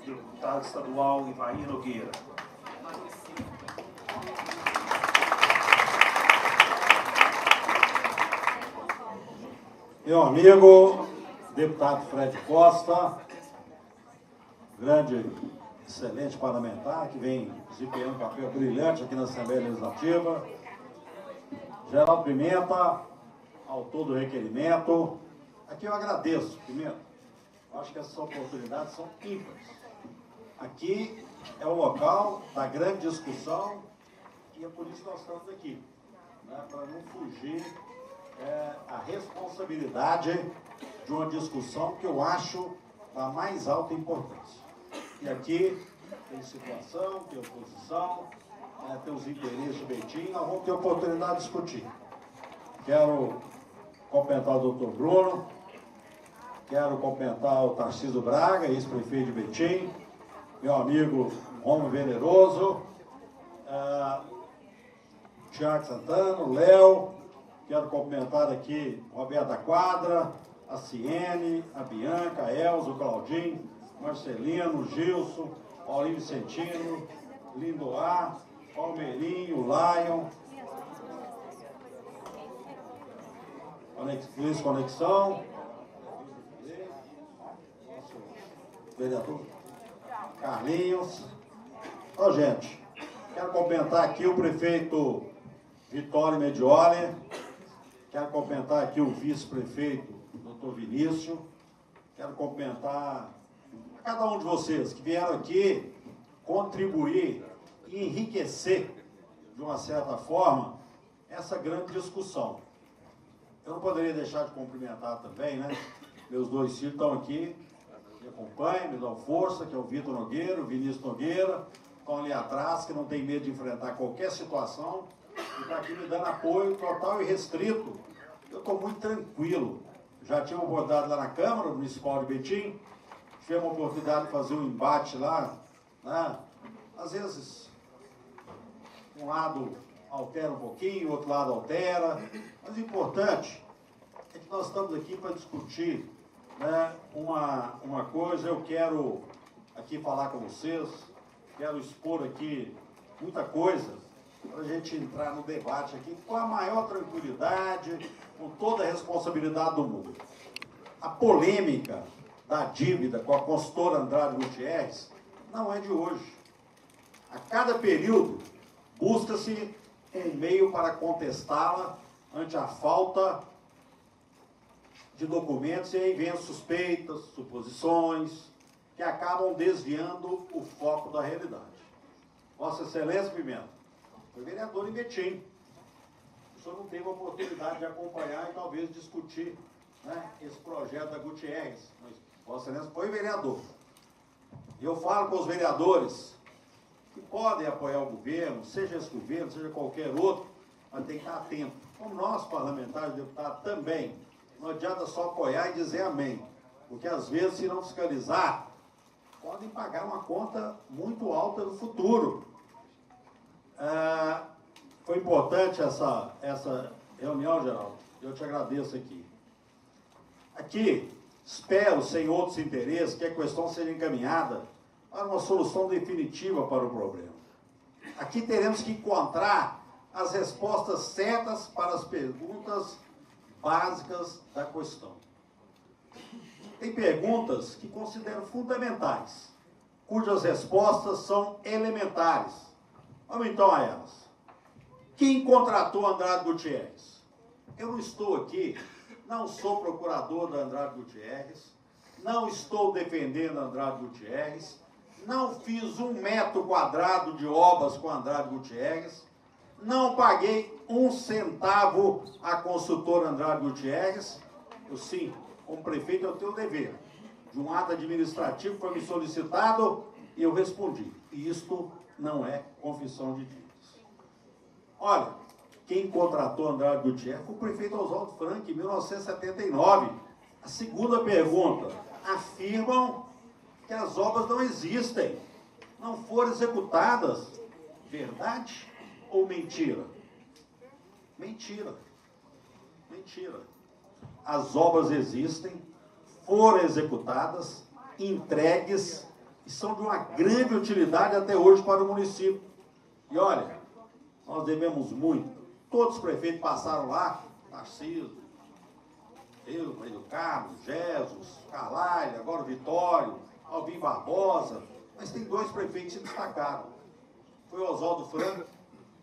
deputado estadual Ivair Nogueira. Meu amigo, deputado Fred Costa, grande, excelente parlamentar, que vem desempenhando um papel brilhante aqui na Assembleia Legislativa. Geraldo Pimenta, autor do requerimento. Aqui eu agradeço, Pimenta. Eu acho que essas oportunidades são ímpares. Aqui é o local da grande discussão e é por isso que nós estamos aqui, né, para não fugir a responsabilidade de uma discussão que eu acho da mais alta importância. E aqui tem situação, tem oposição, tem os interesses de Betim, nós vamos ter oportunidade de discutir. Quero cumprimentar o doutor Bruno, quero cumprimentar o Tarcísio Braga, ex-prefeito de Betim, meu amigo Romo Veneroso, Tiago Santana, o Léo. Quero cumprimentar aqui Roberta Quadra, a Ciene, a Bianca, a Elza, o Claudinho, Marcelino, o Gilson, Paulinho Vicentino, Lindoá, Palmeirinho, o Lion, Luiz Conexão, vereador Carlinhos. Ó, gente, quero cumprimentar aqui o prefeito Vitório Medioli. Quero cumprimentar aqui o vice-prefeito, doutor Vinícius. Quero cumprimentar a cada um de vocês que vieram aqui contribuir e enriquecer, de uma certa forma, essa grande discussão. Eu não poderia deixar de cumprimentar também, né? Meus dois filhos estão aqui, me acompanham, me dão força, que é o Vitor Nogueira, o Vinícius Nogueira, estão ali atrás, que não tem medo de enfrentar qualquer situação. E está aqui me dando apoio total e restrito. Eu estou muito tranquilo. Já tive uma oportunidade lá na Câmara Municipal de Betim, tive uma oportunidade de fazer um embate lá, né? Às vezes, um lado altera um pouquinho, o outro lado altera, mas o importante é que nós estamos aqui para discutir, né, uma coisa. Eu quero aqui falar com vocês, quero expor aqui muita coisa, para a gente entrar no debate aqui com a maior tranquilidade, com toda a responsabilidade do mundo. A polêmica da dívida com a consultora Andrade Gutierrez não é de hoje. A cada período, busca-se um meio para contestá-la ante a falta de documentos, e aí vem as suspeitas, suposições, que acabam desviando o foco da realidade. Vossa Excelência Pimenta foi vereador em Betim. O senhor não teve a oportunidade de acompanhar e talvez discutir, né, esse projeto da Gutierrez, mas Vossa Excelência foi vereador. E eu falo com os vereadores que podem apoiar o governo, seja esse governo, seja qualquer outro, mas tem que estar atento. Como nós, parlamentares, deputados, também. Não adianta só apoiar e dizer amém, porque às vezes, se não fiscalizar, podem pagar uma conta muito alta no futuro. Foi importante essa reunião, Geraldo. Eu te agradeço aqui. Aqui, espero, sem outros interesses, que a questão seja encaminhada para uma solução definitiva para o problema. Aqui teremos que encontrar as respostas certas para as perguntas básicas da questão. Tem perguntas que considero fundamentais, cujas respostas são elementares. Vamos então a elas. Quem contratou Andrade Gutierrez? Eu não estou aqui, não sou procurador da Andrade Gutierrez, não estou defendendo Andrade Gutierrez, não fiz 1 metro quadrado de obras com Andrade Gutierrez, não paguei 1 centavo à consultora Andrade Gutierrez. Eu sim, como prefeito, eu tenho o dever de um ato administrativo que foi me solicitado e eu respondi. E isto não é confissão de dívidas. Olha, quem contratou Andrade Gutierrez foi o prefeito Oswaldo Frank, em 1979. A segunda pergunta: afirmam que as obras não existem, não foram executadas. Verdade ou mentira? Mentira. Mentira. As obras existem, foram executadas, entregues, e são de uma grande utilidade até hoje para o município. E olha, nós devemos muito. Todos os prefeitos passaram lá, Narciso, eu, Maria do Carlos, Jesus, Carlalho, agora o Vitório, Alvim Barbosa, mas tem 2 prefeitos que se destacaram. Foi o Oswaldo Franco,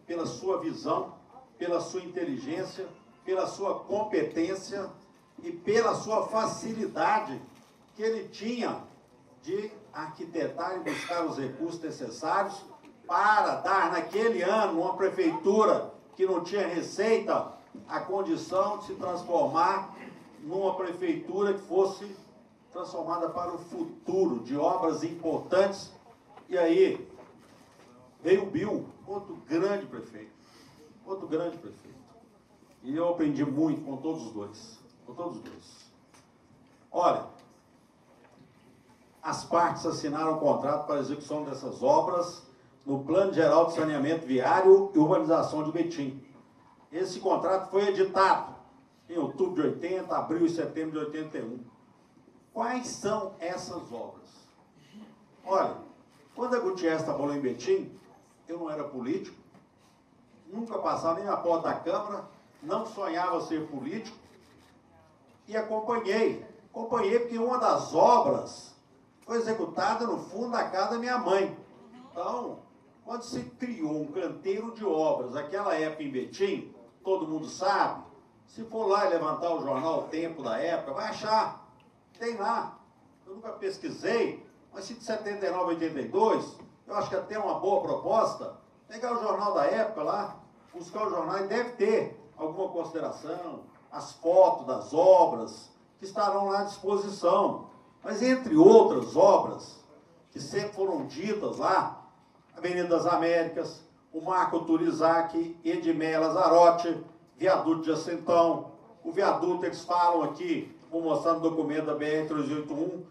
pela sua visão, pela sua inteligência, pela sua competência e pela sua facilidade que ele tinha de arquitetar e buscar os recursos necessários para dar, naquele ano, uma prefeitura que não tinha receita, a condição de se transformar numa prefeitura que fosse transformada para o futuro, de obras importantes. E aí veio o Bill, outro grande prefeito. E eu aprendi muito com todos os dois. Olha, as partes assinaram o contrato para a execução dessas obras no Plano Geral de Saneamento Viário e Urbanização de Betim. Esse contrato foi editado em outubro de 80, abril e setembro de 81. Quais são essas obras? Olha, quando a Gutierrez trabalhou em Betim, eu não era político, nunca passava nem na porta da Câmara, não sonhava ser político, e acompanhei porque uma das obras foi executada no fundo da casa da minha mãe. Então, quando se criou um canteiro de obras, naquela época em Betim, todo mundo sabe, se for lá e levantar o jornal O Tempo da época, vai achar, tem lá. Eu nunca pesquisei, mas se de 79 a 82, eu acho que até é uma boa proposta, pegar o jornal da época lá, buscar o jornal e deve ter alguma consideração, as fotos das obras que estarão lá à disposição. Mas entre outras obras que sempre foram ditas lá, Avenida das Américas, o Marco Turizac, Edmé Lazarotti, Viaduto de Jacentão, o viaduto que eles falam aqui, vou mostrar no documento da BR-381,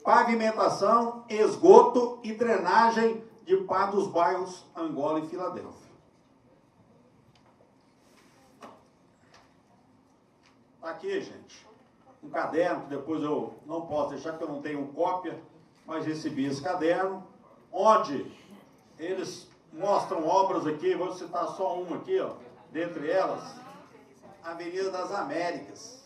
pavimentação, esgoto e drenagem de par dos bairros Angola e Filadélfia. Está aqui, gente, um caderno, que depois eu não posso deixar, porque eu não tenho cópia, mas recebi esse caderno, onde eles mostram obras aqui, vou citar só uma aqui, ó, dentre elas, a Avenida das Américas,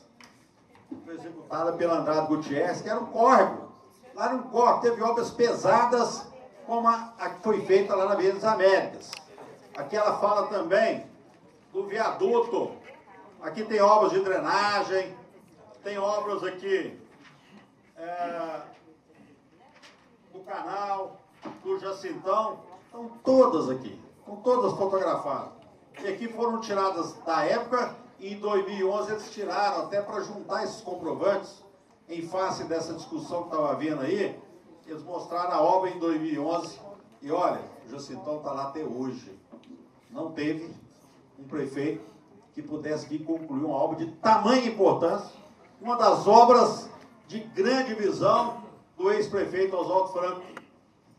foi executada pela Andrade Gutierrez, que era um córrego. Lá era um córrego, teve obras pesadas, como a que foi feita lá na Avenida das Américas. Aqui ela fala também do viaduto. Aqui tem obras de drenagem, tem obras aqui do canal, do Jacintão, estão todas aqui, estão todas fotografadas. E aqui foram tiradas da época, e em 2011 eles tiraram até para juntar esses comprovantes, em face dessa discussão que estava havendo aí, eles mostraram a obra em 2011, e olha, o Jacintão está lá até hoje. Não teve um prefeito que pudesse aqui concluir uma obra de tamanha importância, uma das obras de grande visão do ex-prefeito Oswaldo Franco,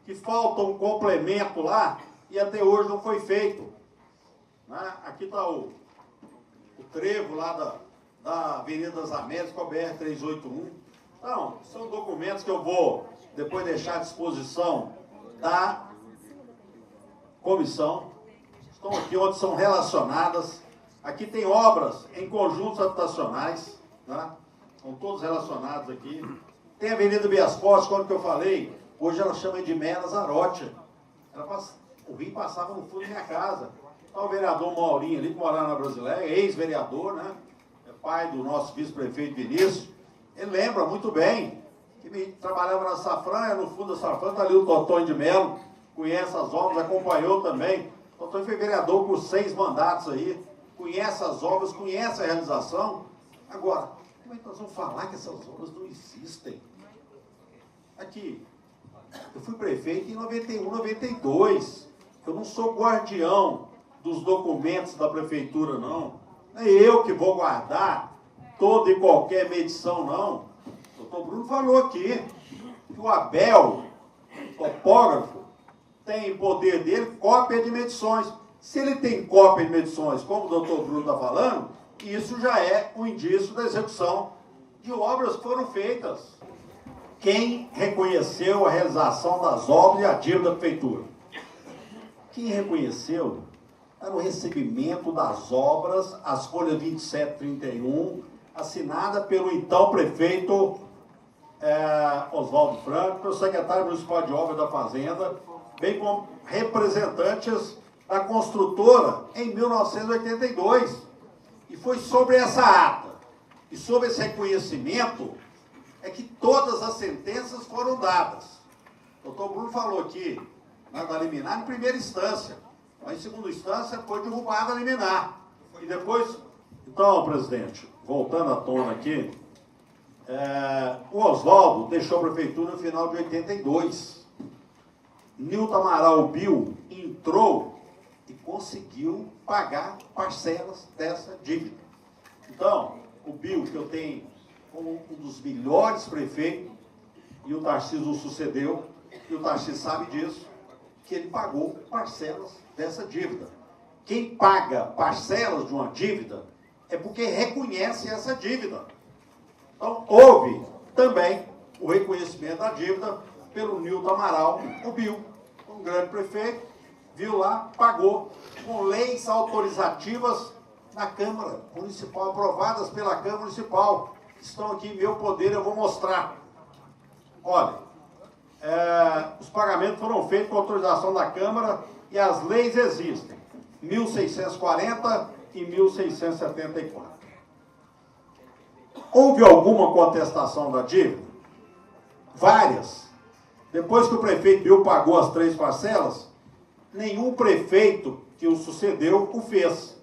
que falta um complemento lá e até hoje não foi feito. Né? Aqui está o trevo lá da Avenida das Américas com a BR-381. Então, são documentos que eu vou depois deixar à disposição da comissão. Estão aqui onde são relacionadas. Aqui tem obras em conjuntos habitacionais, né? São todos relacionados aqui. Tem a Avenida Bias Fortes, quando que eu falei, hoje ela chama de Edmé Lazarotti. O rio passava no fundo da minha casa. Está o vereador Maurinho ali, que morava na Brasileira, ex-vereador, né? É pai do nosso vice-prefeito Vinícius. Ele lembra muito bem que trabalhava na Safranha, no fundo da Safranha, está ali o Totonho de Melo, conhece as obras, acompanhou também. O Totonho foi vereador por 6 mandatos aí, conhece as obras, conhece a realização. Agora, como é que nós vamos falar que essas obras não existem? Aqui, eu fui prefeito em 91, 92. Eu não sou guardião dos documentos da prefeitura, não. Não é eu que vou guardar toda e qualquer medição, não. O doutor Bruno falou aqui que o Abel, topógrafo, tem em poder dele cópia de medições. Se ele tem cópia de medições, como o doutor Bruno está falando, isso já é um indício da execução de obras que foram feitas. quem reconheceu a realização das obras e a dívida da prefeitura? Quem reconheceu era o recebimento das obras, as folhas 27 e 31, assinada pelo então prefeito Oswaldo Franco, pelo secretário municipal de obras da Fazenda, bem como representantes da construtora em 1982. E foi sobre essa ata e sobre esse reconhecimento é que todas as sentenças foram dadas. O doutor Bruno falou aqui, da liminar em primeira instância, mas em segunda instância foi derrubada a liminar. E depois, então, presidente, voltando à tona aqui, o Oswaldo deixou a prefeitura no final de 82. Nilton Amaral Bill entrou e conseguiu pagar parcelas dessa dívida. Então, o Bill, que eu tenho como um dos melhores prefeitos, e o Tarcísio o sucedeu, e o Tarcísio sabe disso, que ele pagou parcelas dessa dívida. Quem paga parcelas de uma dívida é porque reconhece essa dívida. Então, houve também o reconhecimento da dívida pelo Nilton Amaral, o Bill, um grande prefeito, viu lá, pagou, com leis autorizativas na Câmara Municipal, aprovadas pela Câmara Municipal, que estão aqui em meu poder, eu vou mostrar. Olha, os pagamentos foram feitos com autorização da Câmara e as leis existem, 1640 e 1674. Houve alguma contestação da dívida? Várias. Depois que o prefeito Bill pagou as 3 parcelas, nenhum prefeito que o sucedeu o fez.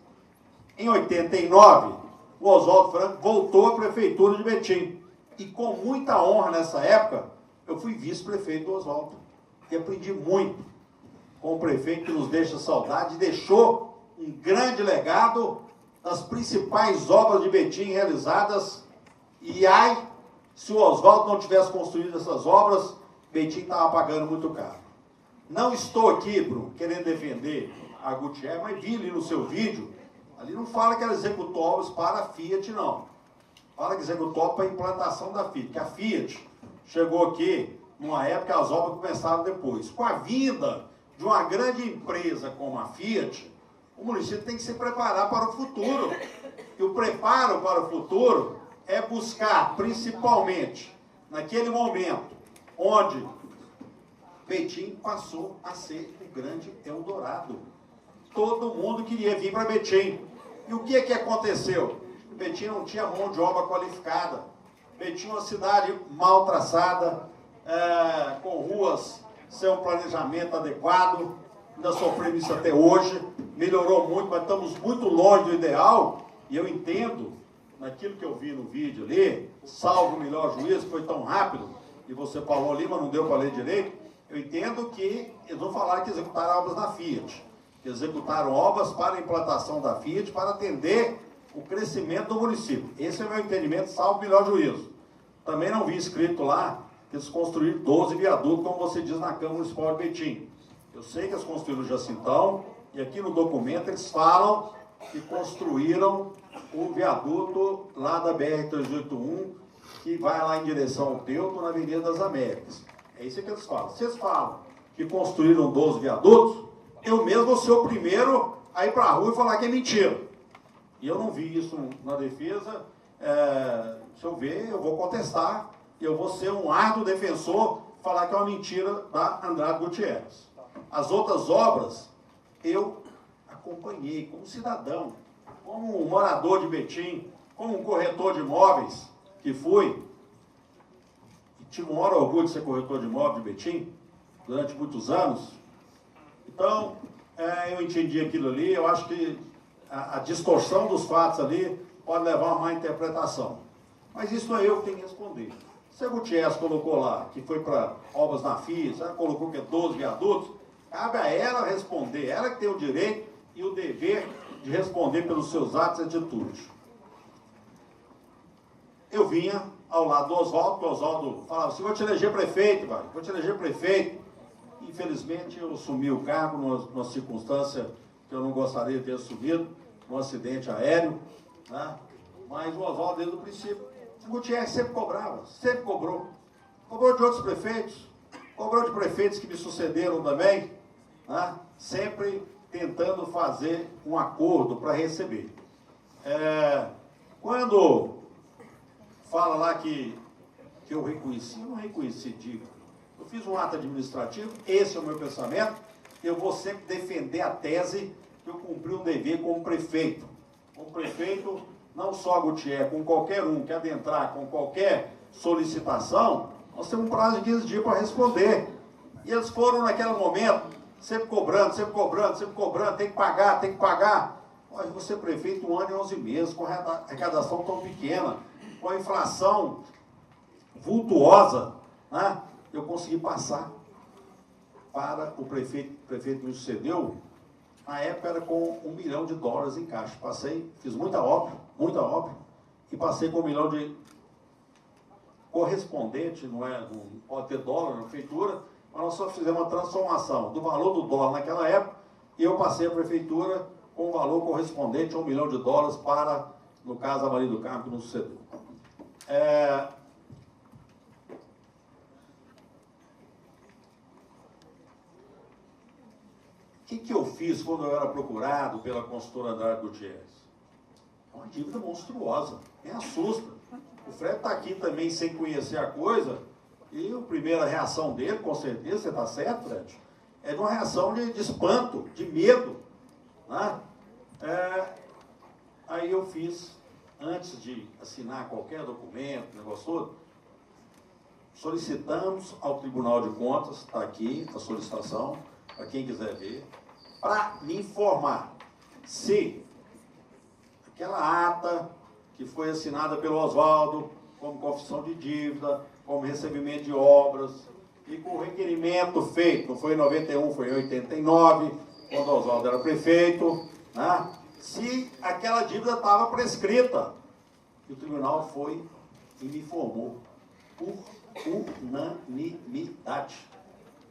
Em 89, o Oswaldo Franco voltou à prefeitura de Betim. E com muita honra nessa época, eu fui vice-prefeito do Oswaldo. E aprendi muito com o prefeito que nos deixa saudade e deixou um grande legado das principais obras de Betim realizadas. E ai, se o Oswaldo não tivesse construído essas obras, Betim estava pagando muito caro. Não estou aqui, Bruno, querendo defender a Gutierrez, mas vi ali no seu vídeo, ali não fala que ela executou obras para a Fiat, não. Fala que executou obras para a implantação da Fiat, que a Fiat chegou aqui numa época que as obras começaram depois. Com a vinda de uma grande empresa como a Fiat, o município tem que se preparar para o futuro. E o preparo para o futuro é buscar, principalmente, naquele momento, onde Betim passou a ser o grande Eldorado. Todo mundo queria vir para Betim. E o que aconteceu? Betim não tinha mão de obra qualificada. Betim é uma cidade mal traçada, com ruas sem um planejamento adequado. Ainda sofremos isso até hoje. Melhorou muito, mas estamos muito longe do ideal. E eu entendo, naquilo que eu vi no vídeo ali, salvo o melhor juízo, que foi tão rápido, e você falou ali, mas não deu para ler direito, eu entendo que eles não falaram que executaram obras na Fiat, que executaram obras para a implantação da Fiat, para atender o crescimento do município. Esse é o meu entendimento, salvo o melhor juízo. Também não vi escrito lá que eles construíram 12 viadutos, como você diz na Câmara Municipal de Betim. Eu sei que eles construíram o Jacintão, e aqui no documento eles falam que construíram o viaduto lá da BR-381, que vai lá em direção ao Teuton, na Avenida das Américas. É isso que eles falam. Se eles falam que construíram 12 viadutos, eu mesmo vou ser o primeiro a ir para a rua e falar que é mentira. E eu não vi isso na defesa. Se eu ver, eu vou contestar, e eu vou ser um árduo defensor, falar que é uma mentira da Andrade Gutierrez. As outras obras, eu acompanhei como cidadão, como um morador de Betim, como um corretor de imóveis que fui, e tive um maior orgulho de ser corretor de imóveis de Betim, durante muitos anos. Então, eu entendi aquilo ali, eu acho que a distorção dos fatos ali pode levar a uma má interpretação. Mas isso não é eu que tenho que responder. Se a Gutierrez colocou lá, que foi para obras na FIA, ela colocou que é 12 viadutos, cabe a ela responder, ela que tem o direito e o dever de responder pelos seus atos e atitudes. Eu vinha ao lado do Oswaldo, porque o Oswaldo falava assim, vou te eleger prefeito, vai, vou te eleger prefeito. Infelizmente, eu assumi o cargo numa circunstância que eu não gostaria de ter assumido, num acidente aéreo, né? Mas o Oswaldo, desde o princípio, o Gutierrez sempre cobrava, sempre cobrou. cobrou de outros prefeitos, cobrou de prefeitos que me sucederam também, né? Sempre tentando fazer um acordo para receber. Quando fala lá que eu reconheci, eu não reconheci dívida. Eu fiz um ato administrativo, esse é o meu pensamento, eu vou sempre defender a tese que eu cumpri um dever como prefeito. Como prefeito, não só Gutierrez, com qualquer um que adentrar com qualquer solicitação, nós temos um prazo de 15 dias para responder. E eles foram naquele momento, sempre cobrando, sempre cobrando, sempre cobrando, tem que pagar, tem que pagar. Olha, você é prefeito 1 ano e 11 meses, com arrecadação tão pequena, com a inflação vultuosa, né? Eu consegui passar para o prefeito que me sucedeu. Na época era com $1 milhão em caixa. Passei, fiz muita obra, e passei com $1 milhão de correspondente, não pode ter dólar na prefeitura, mas nós só fizemos uma transformação do valor do dólar naquela época, e eu passei a prefeitura com o valor correspondente a $1 milhão para, no caso, a Maria do Carmo, que nos sucedeu. O que eu fiz quando eu era procurado pela consultora Andrade Gutierrez? É uma dívida monstruosa, me assusta. O Fred está aqui também sem conhecer a coisa, e a primeira reação dele, com certeza, você está certo, Fred? É de uma reação de espanto, de medo, né? Aí eu fiz, antes de assinar qualquer documento, negócio todo, solicitamos ao Tribunal de Contas, está aqui a solicitação, para quem quiser ver, para me informar se aquela ata que foi assinada pelo Oswaldo, como confissão de dívida, como recebimento de obras, e com o requerimento feito, não foi em 91, foi em 89, quando o Oswaldo era prefeito, né? Se aquela dívida estava prescrita. E o tribunal foi e me informou, por unanimidade.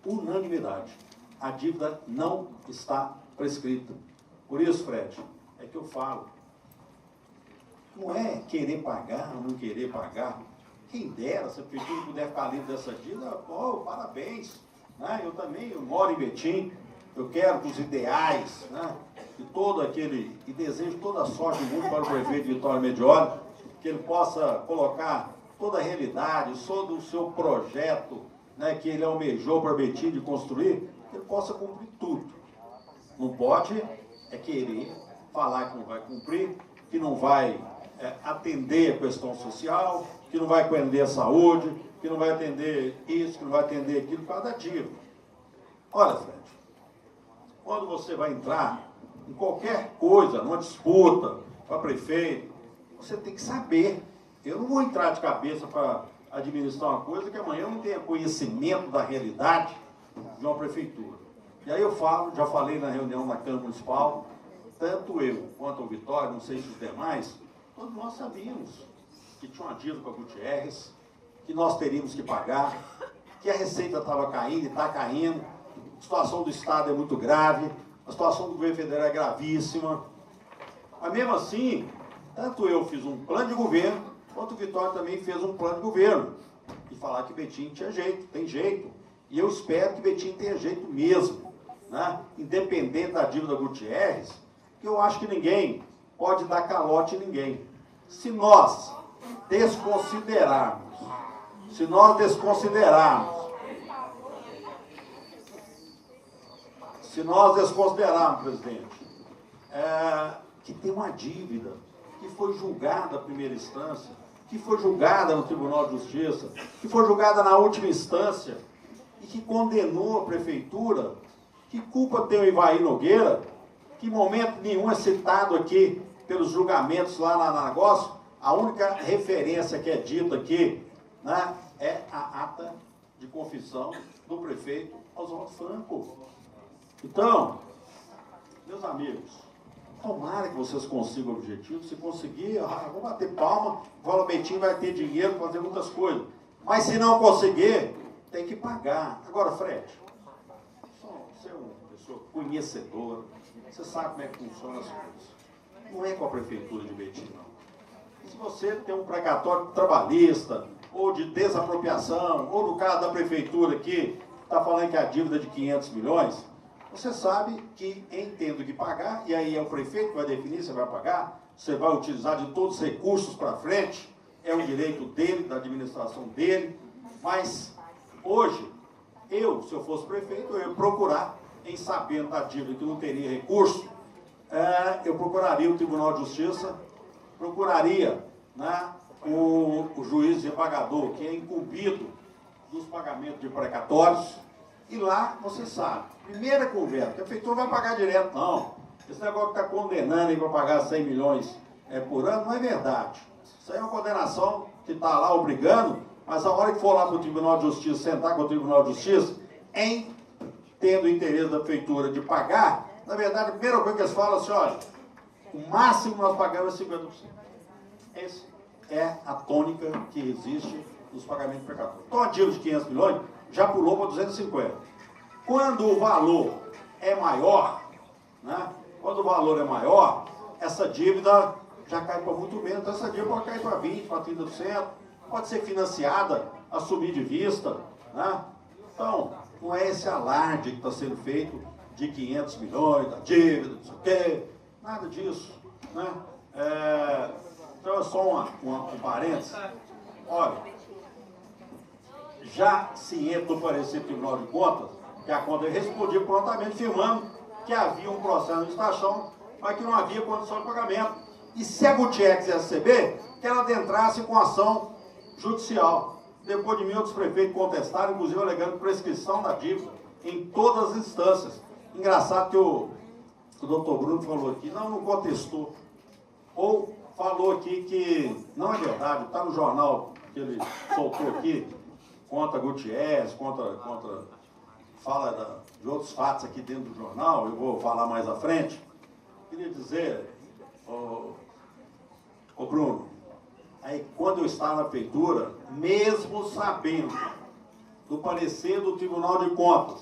Unanimidade. A dívida não está prescrita. Por isso, Fred, é que eu falo. Não é querer pagar ou não querer pagar. Quem dera, se a prefeitura puder ficar livre dessa dívida, pô, parabéns. Né? Eu moro em Betim, eu quero que os ideais, né? E desejo toda a sorte do mundo para o prefeito Vitório Medioli, que ele possa colocar toda a realidade, todo o seu projeto, né, que ele almejou para Betim de construir, que ele possa cumprir tudo. Não pode querer falar que não vai cumprir, que não vai atender a questão social, que não vai atender a saúde, que não vai atender isso, que não vai atender aquilo, por causa da dívida. Olha, Fred, quando você vai entrar em qualquer coisa, numa disputa para prefeito, você tem que saber. Eu não vou entrar de cabeça para administrar uma coisa que amanhã eu não tenha conhecimento da realidade de uma prefeitura. E aí eu falo, já falei na reunião na Câmara Municipal, tanto eu quanto o Vitório, não sei se os demais, todos nós sabíamos que tinha uma dívida com a Gutierrez, que nós teríamos que pagar, que a receita estava caindo e está caindo, a situação do Estado é muito grave, a situação do governo federal é gravíssima. Mas mesmo assim, tanto eu fiz um plano de governo, quanto o Vitório também fez um plano de governo. E falar que Betim tinha jeito, tem jeito. E eu espero que Betim tenha jeito mesmo, né? Independente da dívida Gutierrez, que eu acho que ninguém pode dar calote em ninguém. Se nós desconsiderarmos, presidente, que tem uma dívida que foi julgada na primeira instância, que foi julgada no Tribunal de Justiça, que foi julgada na última instância e que condenou a prefeitura, que culpa tem o Ivaí Nogueira, que em momento nenhum é citado aqui pelos julgamentos lá na negócio, a única referência que é dita aqui, né, é a ata de confissão do prefeito Oswaldo Franco. Então, meus amigos, tomara que vocês consigam o objetivo. Se conseguir, vou bater palma, o Valor Betim vai ter dinheiro para fazer muitas coisas. Mas se não conseguir, tem que pagar. Agora, Fred, você é uma pessoa conhecedora, você sabe como é que funciona as coisas. Não é com a prefeitura de Betim, não. Se você tem um precatório trabalhista, ou de desapropriação, ou no caso da prefeitura aqui, está falando que a dívida é de 500 milhões, você sabe que em tendo que pagar, e aí é o prefeito que vai definir se vai pagar, você vai utilizar de todos os recursos para frente, é um direito dele, da administração dele, mas hoje, se eu fosse prefeito, eu ia procurar, em sabendo da dívida que não teria recurso, eu procuraria o Tribunal de Justiça, procuraria, né, o juiz desembargador, que é incumbido dos pagamentos de precatórios, e lá você sabe, primeira conversa, que a prefeitura não vai pagar direto, não. Esse negócio que está condenando aí para pagar 100 milhões por ano, não é verdade. Isso aí é uma condenação que está lá obrigando, mas a hora que for lá para o Tribunal de Justiça, sentar com o Tribunal de Justiça, tendo o interesse da prefeitura de pagar, na verdade, a primeira coisa que eles falam é assim, olha, o máximo nós pagamos é 50%. Essa é a tônica que existe nos pagamentos precatórios. Então, a dívida de 500 milhões já pulou para 250. Quando o valor é maior, né? Quando o valor é maior, essa dívida já cai para muito menos. Então, essa dívida pode cair para 20%, para 30%, pode ser financiada, assumir de vista, né? Então, não é esse alarde que está sendo feito de 500 milhões, da dívida, não sei o quê, nada disso, né? Então, é só um parênteses. Olha, já ciente do parecer do Tribunal de Contas, que a Conta respondia prontamente, afirmando que havia um processo de licitação, mas que não havia condição de pagamento. E se a Gutierrez receber, que ela adentrasse com ação judicial. Depois de mim, outros prefeitos contestaram, inclusive alegando prescrição da dívida em todas as instâncias. Engraçado que o doutor Bruno falou aqui, não contestou. Ou falou aqui que não é verdade, está no jornal que ele soltou aqui, contra Gutierrez, fala de outros fatos aqui dentro do jornal, eu vou falar mais à frente. Queria dizer, ô Bruno, aí quando eu estava na prefeitura, mesmo sabendo do parecer do Tribunal de Contas,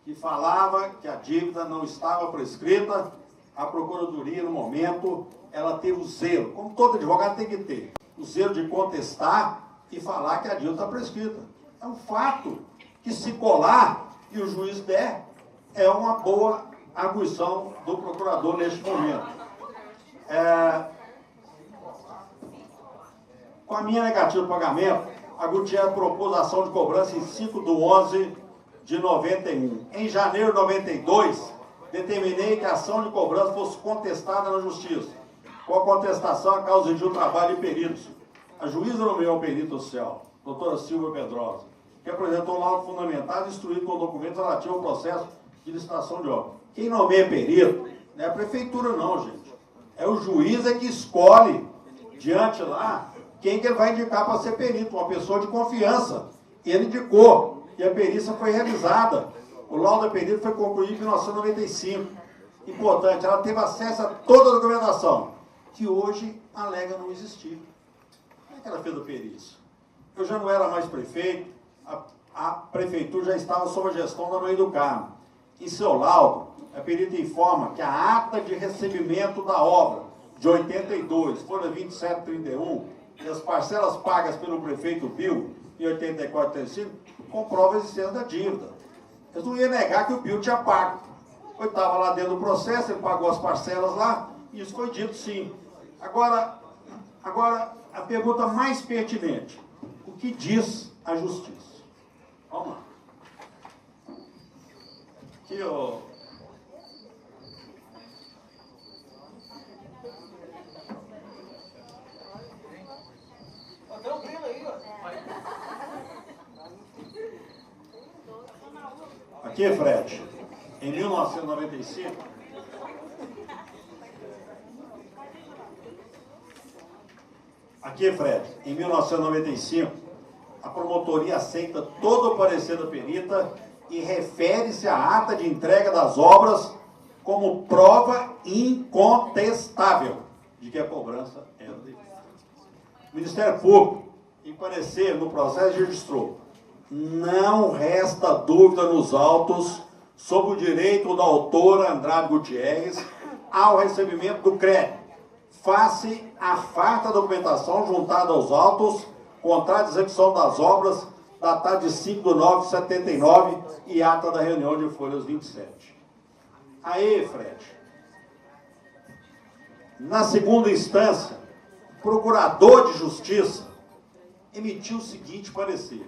que falava que a dívida não estava prescrita, a Procuradoria, no momento, ela teve o zelo, como todo advogado tem que ter, o zelo de contestar e falar que a dívida está prescrita. É um fato que, se colar e o juiz der, é uma boa arguição do procurador neste momento. Com a minha negativa de pagamento, a Gutierrez propôs ação de cobrança em 5/11/91. Em janeiro de 92, determinei que a ação de cobrança fosse contestada na Justiça. Com a contestação, a causa exigiu trabalho de peritos. A juíza nomeou o perito oficial, doutora Silvia Pedrosa, que apresentou um laudo fundamentado e instruído com documentos relativos ao processo de licitação de obra. Quem nomeia perito não é a prefeitura, não, gente. É o juiz que escolhe, diante lá, quem que ele vai indicar para ser perito, uma pessoa de confiança. Ele indicou, e a perícia foi realizada. O laudo da perito foi concluído em 1995. Importante, ela teve acesso a toda a documentação, que hoje alega não existir. Como é que ela fez a perícia? Eu já não era mais prefeito, a prefeitura já estava sob a gestão da Maria do Carmo. Em seu laudo, a perita informa que a ata de recebimento da obra de 82, folha 2731, e as parcelas pagas pelo prefeito Bill em 84 e 85, comprova a existência da dívida. Eles não iam negar que o Bill tinha pago. Ele estava lá dentro do processo, ele pagou as parcelas lá, e isso foi dito sim. Agora a pergunta mais pertinente: o que diz a Justiça? Vamos lá. Aqui, ó. Aqui, Fred, em 1995, em 1995, a promotoria aceita todo o parecer da perita e refere-se à ata de entrega das obras como prova incontestável de que a cobrança era devida. O Ministério Público, em parecer no processo, registrou: não resta dúvida nos autos sobre o direito da autora Andrade Gutierrez ao recebimento do crédito, face à farta documentação juntada aos autos contrato de execução das obras, datado de 5/9/79 e ata da reunião de folhas 27. Aí, Fred, na segunda instância, o procurador de justiça emitiu o seguinte parecer: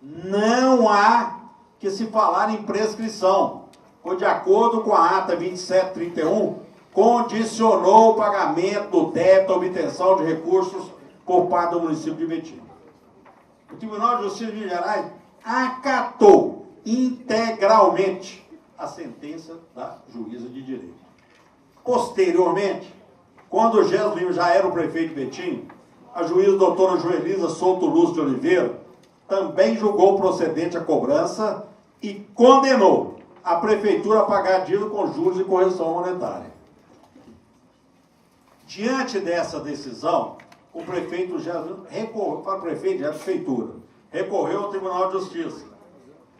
não há que se falar em prescrição, pois, de acordo com a ata 2731, condicionou o pagamento do débito à obtenção de recursos por parte do município de Betim. O Tribunal de Justiça de Minas Gerais acatou integralmente a sentença da juíza de direito. Posteriormente, quando o Gerson Lima já era o prefeito de Betim, a juíza doutora Joelisa Souto Lúcio de Oliveira também julgou procedente a cobrança e condenou a prefeitura a pagar dívida com juros e correção monetária. Diante dessa decisão, o prefeito recorreu para o prefeito da prefeitura, recorreu ao Tribunal de Justiça.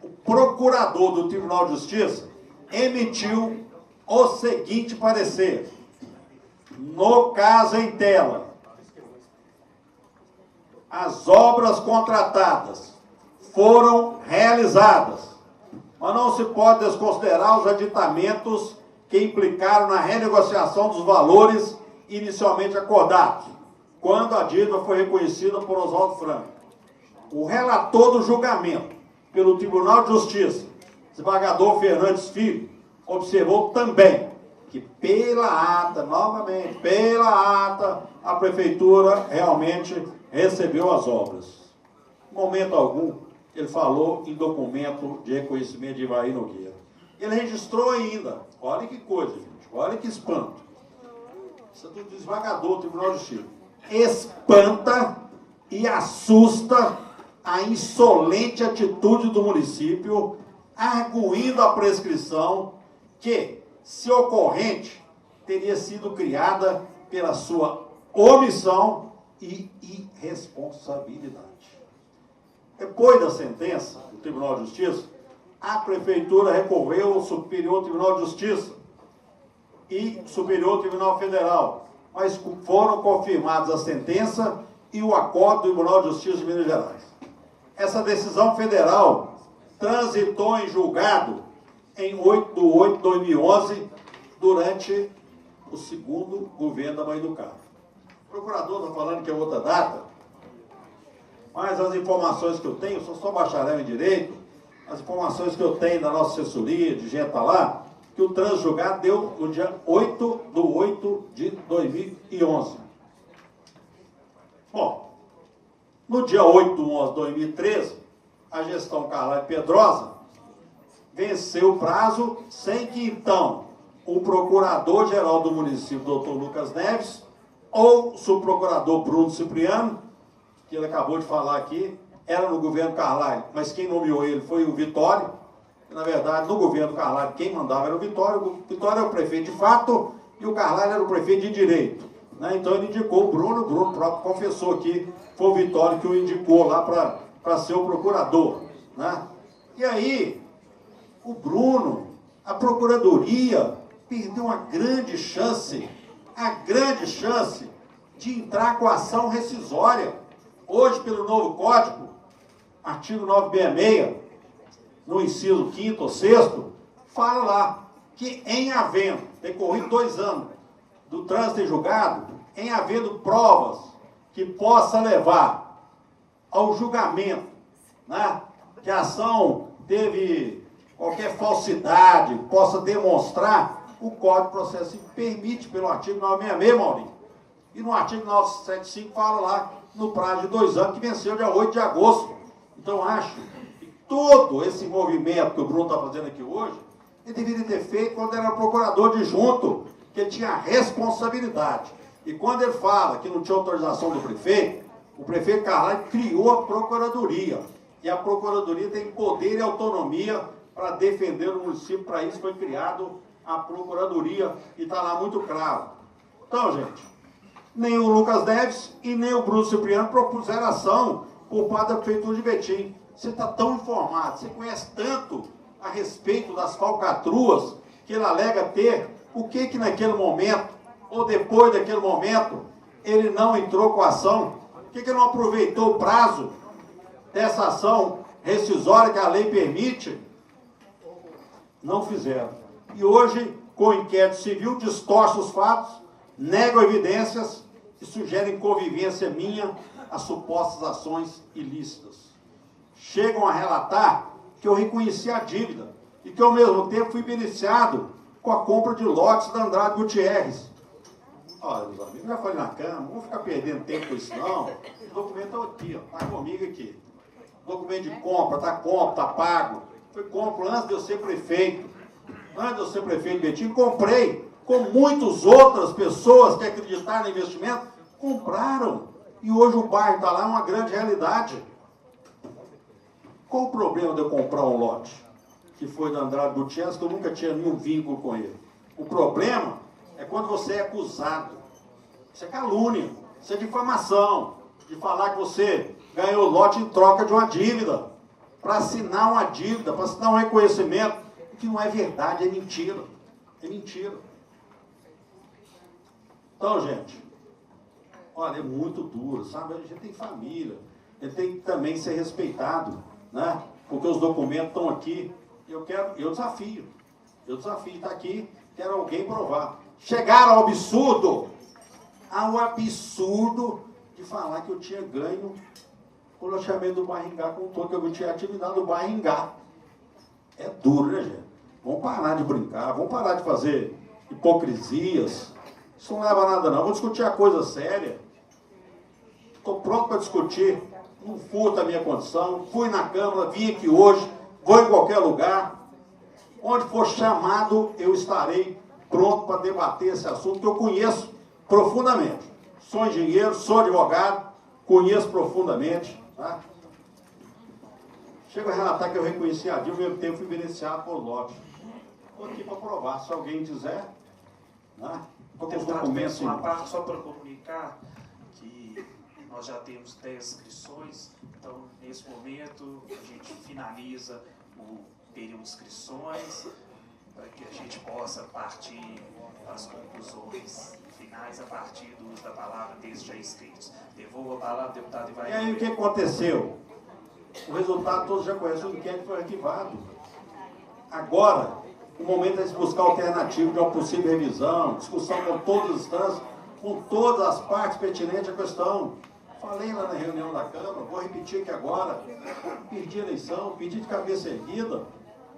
O procurador do Tribunal de Justiça emitiu o seguinte parecer: no caso em tela, as obras contratadas foram realizadas, mas não se pode desconsiderar os aditamentos que implicaram na renegociação dos valores inicialmente acordados, quando a dívida foi reconhecida por Oswaldo Franco. O relator do julgamento pelo Tribunal de Justiça, desembargador Fernandes Filho, observou também que pela ata, novamente, pela ata, a prefeitura realmente recebeu as obras. Em momento algum, ele falou em documento de reconhecimento de Ivaí Nogueira. Ele registrou ainda, olha que coisa, gente, olha que espanto. Isso é do desembargador do Tribunal de Justiça. Espanta e assusta a insolente atitude do município, arguindo a prescrição que, se ocorrente, teria sido criada pela sua omissão e irresponsabilidade. Depois da sentença do Tribunal de Justiça, a prefeitura recorreu ao Superior Tribunal de Justiça e Superior Tribunal Federal, mas foram confirmados a sentença e o acordo do Tribunal de Justiça de Minas Gerais. Essa decisão federal transitou em julgado em 8/8/2011, durante o segundo governo da Mãe do Carmo. O procurador está falando que é outra data, mas as informações que eu tenho, eu sou bacharel em Direito, as informações que eu tenho da nossa assessoria, de gente lá, que o trânsito julgado deu no dia 8/8/2011. Bom, no dia 8/11/2013, a gestão Carlyle Pedrosa venceu o prazo, sem que então o procurador-geral do município, doutor Lucas Neves, ou o subprocurador Bruno Cipriano, que ele acabou de falar aqui, era no governo Carlyle, mas quem nomeou ele foi o Vitório. Na verdade, no governo Carlyle, quem mandava era o Vitório. O Vitório era o prefeito de fato e o Carlyle era o prefeito de direito, né? Então ele indicou o Bruno próprio confessou que foi o Vitório que o indicou lá para ser o procurador, né? E aí, o Bruno, a procuradoria, perdeu uma grande chance, de entrar com a ação rescisória. Hoje, pelo novo Código, artigo 966, no inciso 5º ou 6º, fala lá que em havendo, decorrido 2 anos do trânsito em julgado, em havendo provas que possa levar ao julgamento, né, que a ação teve qualquer falsidade, possa demonstrar, o Código de Processo Civil permite, pelo artigo 966, Maurinho. E no artigo 975 fala lá, no prazo de 2 anos, que venceu dia 8 de agosto. Então, acho que todo esse movimento que o Bruno está fazendo aqui hoje, ele deveria ter feito quando era procurador adjunto, que ele tinha responsabilidade. E quando ele fala que não tinha autorização do prefeito, o prefeito Carlyle criou a procuradoria. E a procuradoria tem poder e autonomia para defender o município. Para isso foi criado a procuradoria, e está lá muito claro. Então, gente, nem o Lucas Neves e nem o Bruno Cipriano propuseram ação por parte da prefeitura de Betim. Você está tão informado, você conhece tanto a respeito das falcatruas que ele alega ter, por que naquele momento, ou depois daquele momento, ele não entrou com a ação? Por que não aproveitou o prazo dessa ação rescisória que a lei permite? Não fizeram. E hoje, com o inquérito civil, distorcem os fatos, negam evidências e sugerem convivência minha às supostas ações ilícitas. Chegam a relatar que eu reconheci a dívida e que, ao mesmo tempo, fui beneficiado com a compra de lotes da Andrade Gutierrez. Olha, meus amigos, já falei na Câmara, não vou ficar perdendo tempo com isso, não. O documento é aqui, ó, está comigo aqui. O documento de compra, está pago. Foi compra antes de eu ser prefeito. Antes de eu ser prefeito de Betim, comprei, com muitas outras pessoas que acreditaram no investimento, compraram. E hoje o bairro está lá, é uma grande realidade. Qual o problema de eu comprar um lote que foi da Andrade Gutierrez, que eu nunca tinha nenhum vínculo com ele? O problema é quando você é acusado. Isso é calúnia, isso é difamação, de falar que você ganhou lote em troca de uma dívida, para assinar uma dívida, para assinar um reconhecimento, que não é verdade, é mentira. É mentira. Então, gente, olha, é muito duro, sabe? A gente tem família, ele tem que também ser respeitado, né? Porque os documentos estão aqui. Eu desafio, está aqui, quero alguém provar. Chegaram ao absurdo de falar que eu tinha ganho o loteamento do Barringá com todo, que eu tinha atividade do Barringá. É duro, né, gente? Vamos parar de brincar, vamos parar de fazer hipocrisias. Isso não leva a nada, não. Vamos discutir a coisa séria. Estou pronto para discutir. Não furta a minha condição. Fui na Câmara, vim aqui hoje, vou em qualquer lugar. Onde for chamado, eu estarei pronto para debater esse assunto que eu conheço profundamente. Sou engenheiro, sou advogado, conheço profundamente. Tá? Chego a relatar que eu reconheci a dívida, ao mesmo tempo fui beneficiado por lote. Estou aqui para provar, se alguém quiser. Né? Estou com os documentos. Uma parte só para comunicar que nós já temos 10 inscrições, então nesse momento a gente finaliza o período de inscrições para que a gente possa partir as conclusões finais a partir do uso da palavra desses já inscritos. Devolvo a palavra ao deputado Ivair. E aí o que aconteceu? O resultado todos já conhecem, o inquérito foi arquivado. Agora, o momento é de buscar alternativa de uma possível revisão, discussão com todas as instâncias, com todas as partes pertinentes à questão. Falei lá na reunião da Câmara, vou repetir aqui agora, pedi eleição, pedi de cabeça erguida,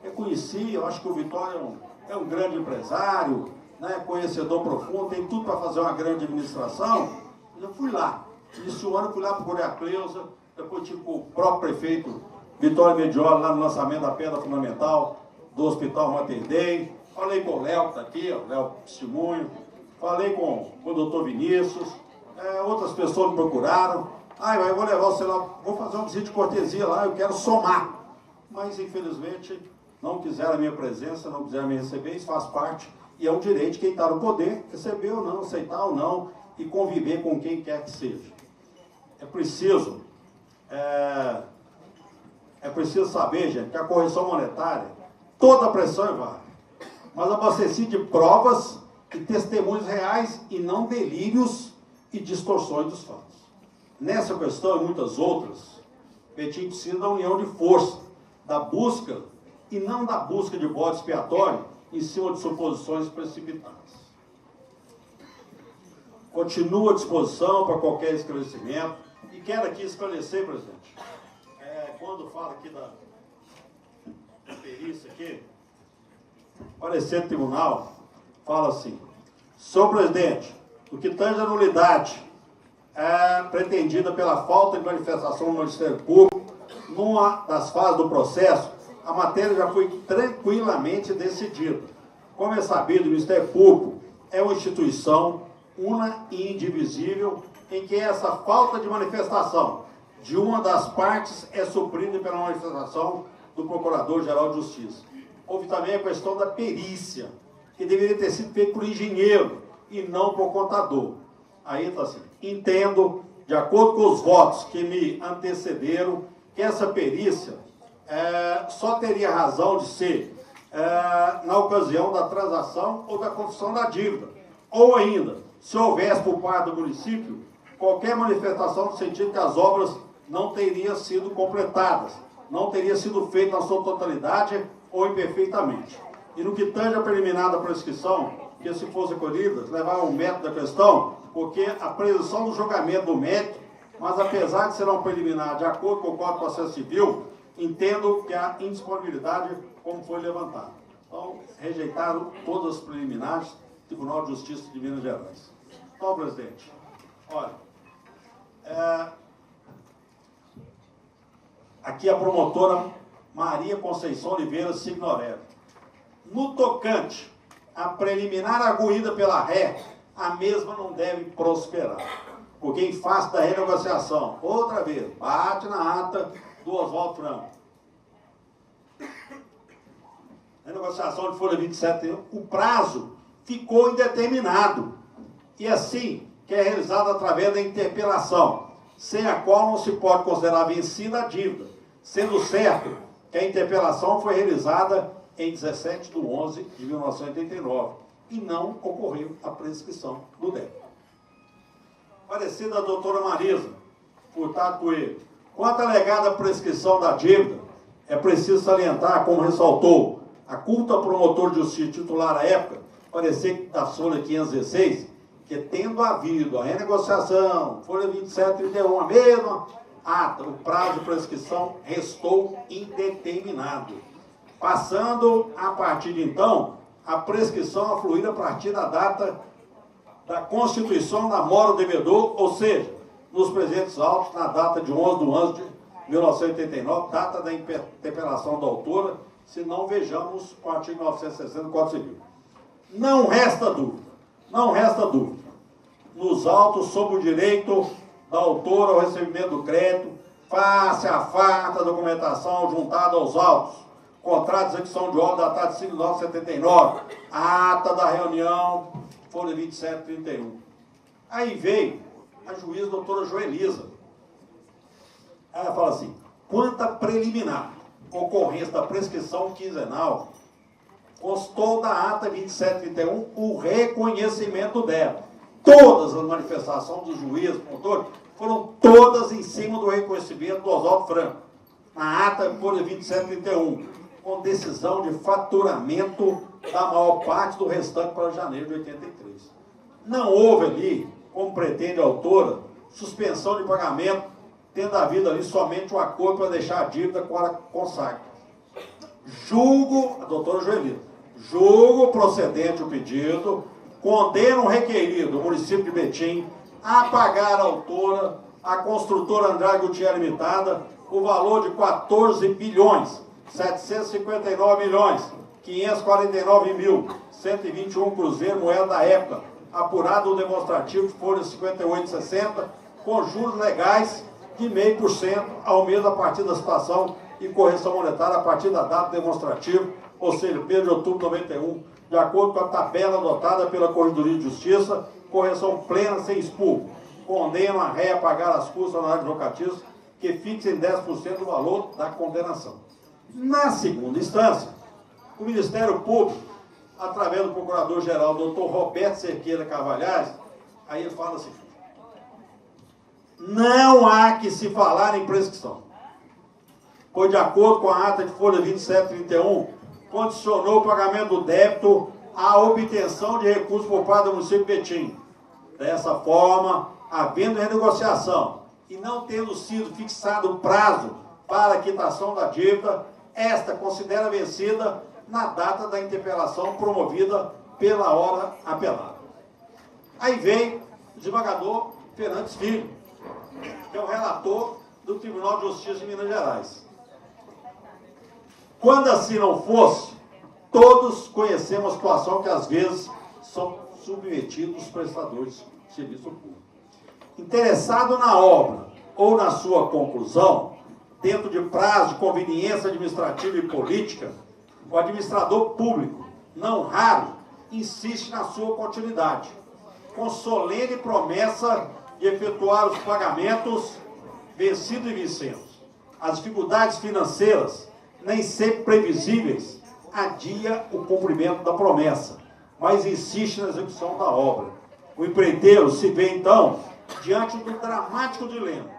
reconheci, eu acho que o Vitória é um grande empresário, né, conhecedor profundo, tem tudo para fazer uma grande administração. Eu fui lá, início do ano fui lá procurei a Cleusa, depois tive com o próprio prefeito Vitória Medioli lá no lançamento da pedra fundamental do Hospital Mater Dei, falei com o Léo, que está aqui, o Léo Testemunho, falei com o doutor Vinícius, outras pessoas me procuraram, eu vou levar você lá, vou fazer uma visita de cortesia lá, eu quero somar. Mas, infelizmente, não quiseram a minha presença, não quiseram me receber, isso faz parte, e é um direito de quem está no poder, receber ou não, aceitar ou não, e conviver com quem quer que seja. É preciso saber, gente, que a correção monetária, toda a pressão é válida, mas abastecida de provas e testemunhos reais e não delírios e distorções dos fatos. Nessa questão e muitas outras, Betim precisa da união de força, da busca e não da busca de bode expiatório em cima de suposições precipitadas. Continuo à disposição para qualquer esclarecimento e quero aqui esclarecer, presidente, quando fala aqui da perícia aqui, parecer do tribunal, fala assim: senhor presidente, o que tange a nulidade pretendida pela falta de manifestação do Ministério Público, numa das fases do processo, a matéria já foi tranquilamente decidida. Como é sabido, o Ministério Público é uma instituição una e indivisível, em que essa falta de manifestação de uma das partes é suprida pela manifestação do Procurador-Geral de Justiça. Houve também a questão da perícia, que deveria ter sido feita por engenheiro e não por contador. Aí está assim: entendo, de acordo com os votos que me antecederam, que essa perícia só teria razão de ser na ocasião da transação ou da confissão da dívida. Ou ainda, se houvesse por parte do município qualquer manifestação no sentido que as obras não teriam sido completadas, não teria sido feita na sua totalidade ou imperfeitamente. E no que tange a preliminar da prescrição, que se fosse acolhida, levar ao mérito da questão, porque a presunção do julgamento do mérito, mas apesar de ser um preliminar de acordo com o Código de Processo Civil, entendo que há indisponibilidade como foi levantado. Então, rejeitaram todas as preliminares do Tribunal de Justiça de Minas Gerais. Então, presidente, olha, aqui a promotora Maria Conceição Oliveira Signorelli. No tocante à preliminar arguída pela ré, a mesma não deve prosperar, porque em face da renegociação, outra vez, bate na ata do Oswaldo Franco. Renegociação de folha 27, o prazo ficou indeterminado, e assim, que é realizado através da interpelação, sem a qual não se pode considerar vencida a dívida, sendo certo que a interpelação foi realizada em 17 de 11 de 1989 e não ocorreu a prescrição do débito. Parecer da doutora Marisa Furtado Coelho. Quanto à alegada prescrição da dívida, é preciso salientar, como ressaltou a culta promotor de justiça titular à época, parecer da folha 516, que tendo havido a renegociação, folha 2731, a mesma ata, o prazo de prescrição restou indeterminado, passando, a partir de então, a prescrição a fluir a partir da data da constituição da mora do devedor, ou seja, nos presentes autos, na data de 11 de 11 de 1989, data da interpelação da autora, se não vejamos o artigo 960 do Código Civil. Não resta dúvida, nos autos sobre o direito da autora ao recebimento do crédito, face a farta documentação juntada aos autos, contrato de execução de obra datado de 5 de 9 de 79, ata da reunião, folha 2731. Aí veio a juíza doutora Joelisa. Ela fala assim, quanto a preliminar, ocorrência da prescrição quinzenal, constou da ata 2731 o reconhecimento dela. Todas as manifestações do juiz, promotor, foram todas em cima do reconhecimento do Oswaldo Franco. Na ata folha 2731, com decisão de faturamento da maior parte do restante para janeiro de 83. Não houve ali, como pretende a autora, suspensão de pagamento, tendo havido ali somente um acordo para deixar a dívida com saque. Julgo, a doutora Joelina, julgo procedente o pedido, condeno o requerido, o município de Betim, a pagar a autora, a construtora Andrade Gutierrez Limitada, o valor de 14 bilhões, 759 milhões, 549 mil, 121 cruzeiro, moeda da época, apurado o demonstrativo de folha 58,60, com juros legais de 0,5% ao mês a partir da situação e correção monetária a partir da data demonstrativa, ou seja, 1º de outubro de 91, de acordo com a tabela adotada pela Corredoria de Justiça, correção plena sem expurgo. Condeno a ré a pagar as custas honorárias locativas que fixem 10% do valor da condenação. Na segunda instância, o Ministério Público, através do Procurador-Geral, doutor Roberto Cerqueira Carvalhais, aí ele fala assim, não há que se falar em prescrição, pois de acordo com a ata de folha 2731, condicionou o pagamento do débito à obtenção de recursos por parte do município de Betim. Dessa forma, havendo renegociação e não tendo sido fixado o prazo para a quitação da dívida, esta considera vencida na data da interpelação promovida pela hora apelada. Aí vem o desembargador Fernandes Filho, que é o relator do Tribunal de Justiça de Minas Gerais. Quando assim não fosse, todos conhecemos a situação que às vezes são submetidos os prestadores de serviço público. Interessado na obra ou na sua conclusão, dentro de prazo de conveniência administrativa e política, o administrador público, não raro, insiste na sua continuidade, com solene promessa de efetuar os pagamentos vencidos e vincendos. As dificuldades financeiras, nem sempre previsíveis, adia o cumprimento da promessa, mas insiste na execução da obra. O empreiteiro se vê, então, diante do dramático dilema: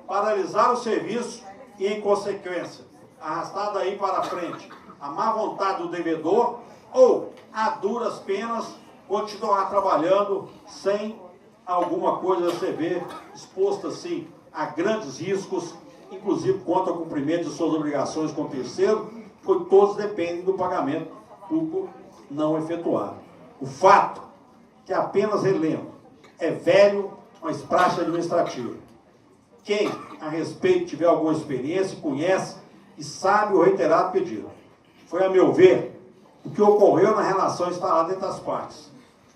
paralisar o serviço e, em consequência, arrastar daí para frente a má vontade do devedor, ou, a duras penas, continuar trabalhando sem alguma coisa a se ver exposto assim a grandes riscos, inclusive contra o cumprimento de suas obrigações com o terceiro, pois todos dependem do pagamento público não efetuado. O fato que apenas relembro é velho, mas prática administrativa. Quem a respeito tiver alguma experiência, conhece e sabe o reiterado pedido. Foi, a meu ver, o que ocorreu na relação instalada entre as partes.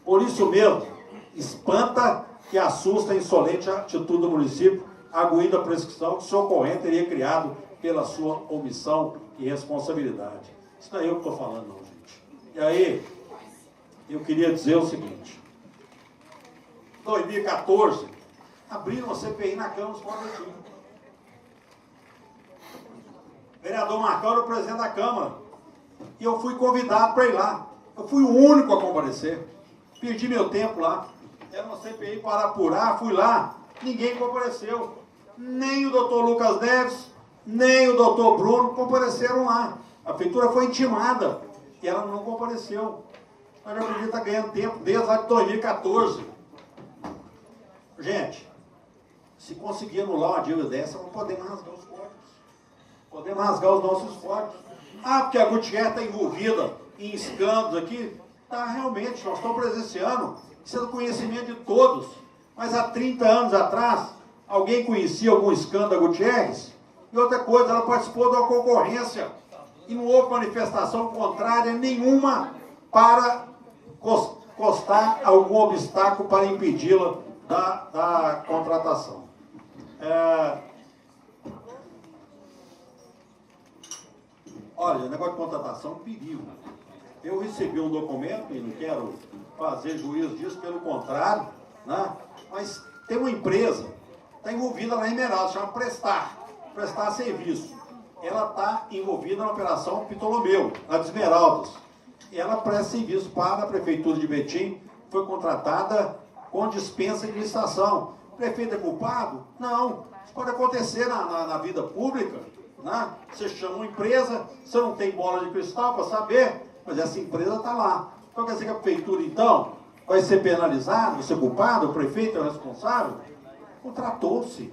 Por isso mesmo, espanta e assusta a insolente atitude do município, arguindo a prescrição que o seu ocorrente teria criado pela sua omissão e responsabilidade. Isso não é eu que estou falando, não, gente. E aí, eu queria dizer o seguinte: 2014, abriram a CPI na Câmara dos Parintins. Vereador Marcão era o presidente da Câmara. E eu fui convidado para ir lá. Eu fui o único a comparecer. Perdi meu tempo lá. Era uma CPI para apurar, fui lá. Ninguém compareceu. Nem o doutor Lucas Neves, nem o doutor Bruno compareceram lá. A prefeitura foi intimada e ela não compareceu. Mas eu podia estar ganhando tempo desde lá de 2014. Gente, se conseguir anular uma dívida dessa, não podemos rasgar os códigos. Podemos rasgar os nossos códigos. Ah, porque a Gutierrez está envolvida em escândalos aqui. Tá, realmente, nós estamos presenciando. Isso é do conhecimento de todos. Mas há 30 anos atrás, alguém conhecia algum escândalo da Gutierrez? E outra coisa, ela participou de uma concorrência. E não houve manifestação contrária nenhuma para constar algum obstáculo para impedi-la da contratação. Olha, o negócio de contratação é um perigo. Eu recebi um documento, e não quero fazer juízo disso, pelo contrário, né? Mas tem uma empresa, está envolvida na Emeraldo, chama Prestar Serviço. Ela está envolvida na operação Ptolomeu, a de Esmeraldas. E ela presta serviço para a Prefeitura de Betim, foi contratada com dispensa de licitação. O prefeito é culpado? Não. Isso pode acontecer na vida pública, né? Você chama uma empresa, você não tem bola de cristal para saber, mas essa empresa está lá. Então quer dizer que a prefeitura, então, vai ser penalizada, vai ser culpado, o prefeito é o responsável? Contratou-se.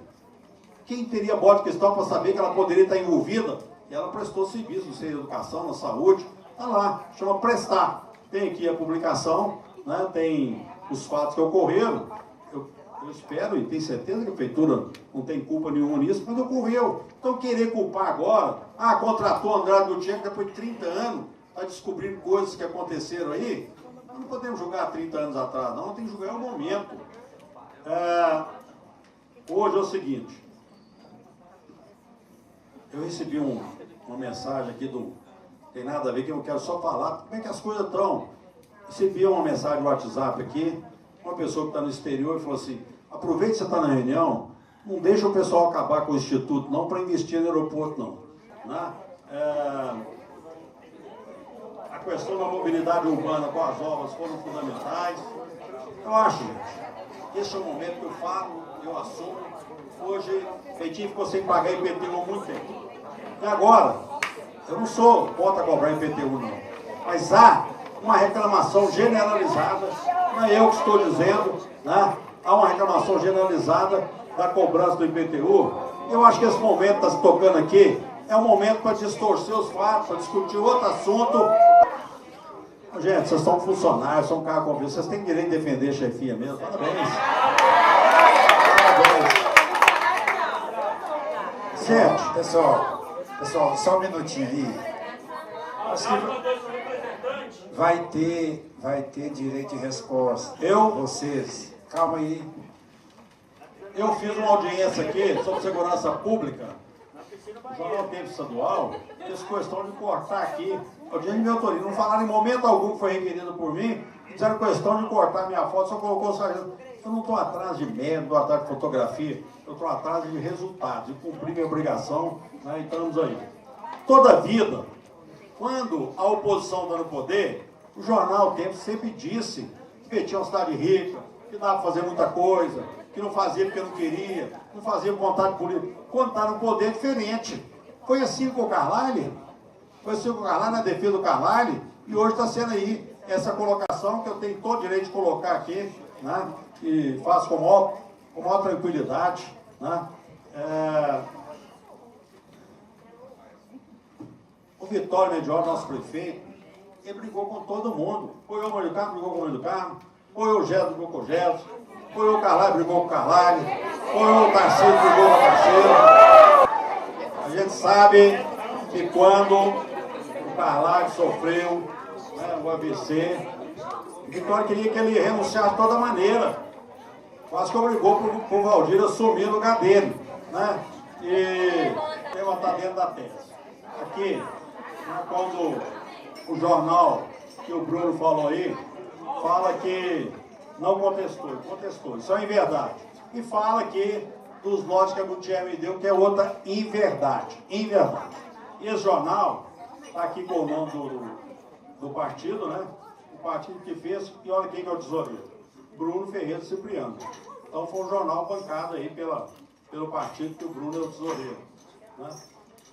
Quem teria bola de cristal para saber que ela poderia estar envolvida? E ela prestou serviço, não sei, na educação, na saúde, está lá, chama Prestar. Tem aqui a publicação, né? Tem os fatos que ocorreram. Eu espero e tenho certeza que a prefeitura não tem culpa nenhuma nisso, mas ocorreu. Então querer culpar agora, contratou Andrade Gutierrez depois de 30 anos, está descobrindo coisas que aconteceram aí, nós não podemos julgar 30 anos atrás, não, tem que julgar o momento. Hoje é o seguinte, eu recebi uma mensagem aqui não tem nada a ver, que eu quero só falar como é que as coisas estão. Recebi uma mensagem no WhatsApp aqui, uma pessoa que está no exterior e falou assim: aproveite que você está na reunião, não deixa o pessoal acabar com o Instituto não para investir no aeroporto não. Né? A questão da mobilidade urbana com as obras foram fundamentais. Eu acho, gente, esse é o momento que eu falo, eu assumo. Hoje, Betim ficou sem pagar IPTU há muito tempo. E agora, eu não sou contra cobrar IPTU não, mas há uma reclamação generalizada, não é eu que estou dizendo, né? Há uma reclamação generalizada da cobrança do IPTU. Eu acho que esse momento está se tocando aqui, é um momento para distorcer os fatos, para discutir outro assunto. Gente, vocês são funcionários, são cargo conveniente, vocês têm direito de defender a chefia mesmo. Parabéns. Parabéns. Gente, pessoal, só um minutinho aí. Acho que vai ter direito de resposta. Vocês, calma aí. Eu fiz uma audiência aqui sobre segurança pública, o Jornal Tempo Estadual, fez questão de cortar aqui, audiência de minha autoria, não falaram em momento algum que foi requerido por mim, fizeram questão de cortar minha foto, só colocou o sargento. Eu não estou atrás de mérito, não estou atrás de fotografia, eu estou atrás de resultados, de cumprir minha obrigação, né? Estamos aí. Toda vida, quando a oposição está no poder, o jornal Tempo sempre disse que Betim é uma cidade rica, que dá para fazer muita coisa, que não fazia porque não queria, não fazia vontade política. Quando está no poder, é diferente. Foi assim com o Carlyle, foi assim com o Carlyle, na defesa do Carlyle, e hoje está sendo aí essa colocação que eu tenho todo o direito de colocar aqui, né? E faço com maior tranquilidade, né? O Vitório Medioli, nosso prefeito, ele brigou com todo mundo. Foi o Mário do Carmo, brigou com o Mário do Carmo. Foi o Gerson, brigou com o Gerson. Foi o Carlyle, brigou com o Carlyle. Foi o Tarcísio, brigou com o Tarcísio. A gente sabe que quando o Carlyle sofreu, né, o AVC, o Vitório queria que ele renunciasse de toda maneira. Quase que obrigou para o Valdir assumir o lugar dele, né? E levantar dentro da tese. Aqui, né, quando o jornal que o Bruno falou aí, fala que não contestou, isso é inverdade. E fala que dos lotes que a Gutierrez me deu, que é outra inverdade. E esse jornal está aqui com o nome do partido, né? O partido que fez, e olha quem que é o tesoureiro. Bruno Ferreira Cipriano. Então foi um jornal bancado aí pelo partido que o Bruno é o tesoureiro. Né?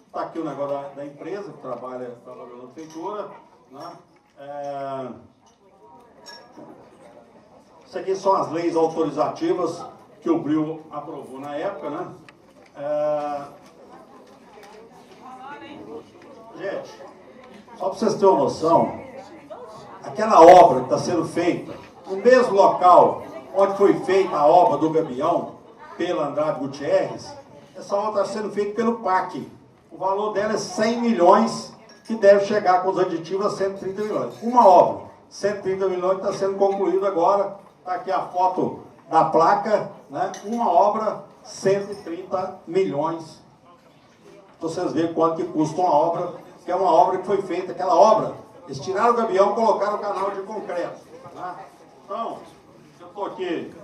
Está aqui o negócio da empresa que trabalha na prefeitura. Né? Isso aqui são as leis autorizativas que o Bril aprovou na época. Né? Gente, só para vocês terem uma noção, aquela obra que está sendo feita no mesmo local onde foi feita a obra do Gabião, pela Andrade Gutierrez, essa obra está sendo feita pelo PAC. O valor dela é 100 milhões, que deve chegar com os aditivos a 130 milhões. Uma obra, 130 milhões, está sendo concluída agora. Está aqui a foto da placa, né? Uma obra, 130 milhões. Vocês veem quanto que custa uma obra, que é uma obra que foi feita, aquela obra. Eles tiraram o Gabião e colocaram o canal de concreto. Né? Então, eu estou aqui.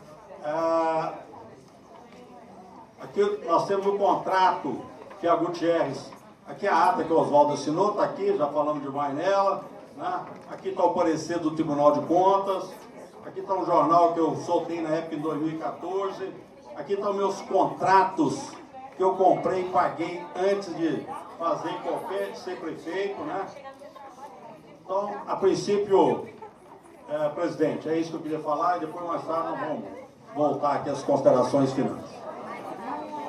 Aqui nós temos o contrato que a Gutierrez, aqui a ata que o Oswaldo assinou, está aqui, já falamos demais nela. Né? Aqui está o parecer do Tribunal de Contas. Aqui está um jornal que eu soltei na época em 2014. Aqui estão meus contratos que eu comprei e paguei antes de fazer de ser prefeito. Né? Então, a princípio, presidente, é isso que eu queria falar e depois mais tarde nós vamos voltar aqui às considerações finais.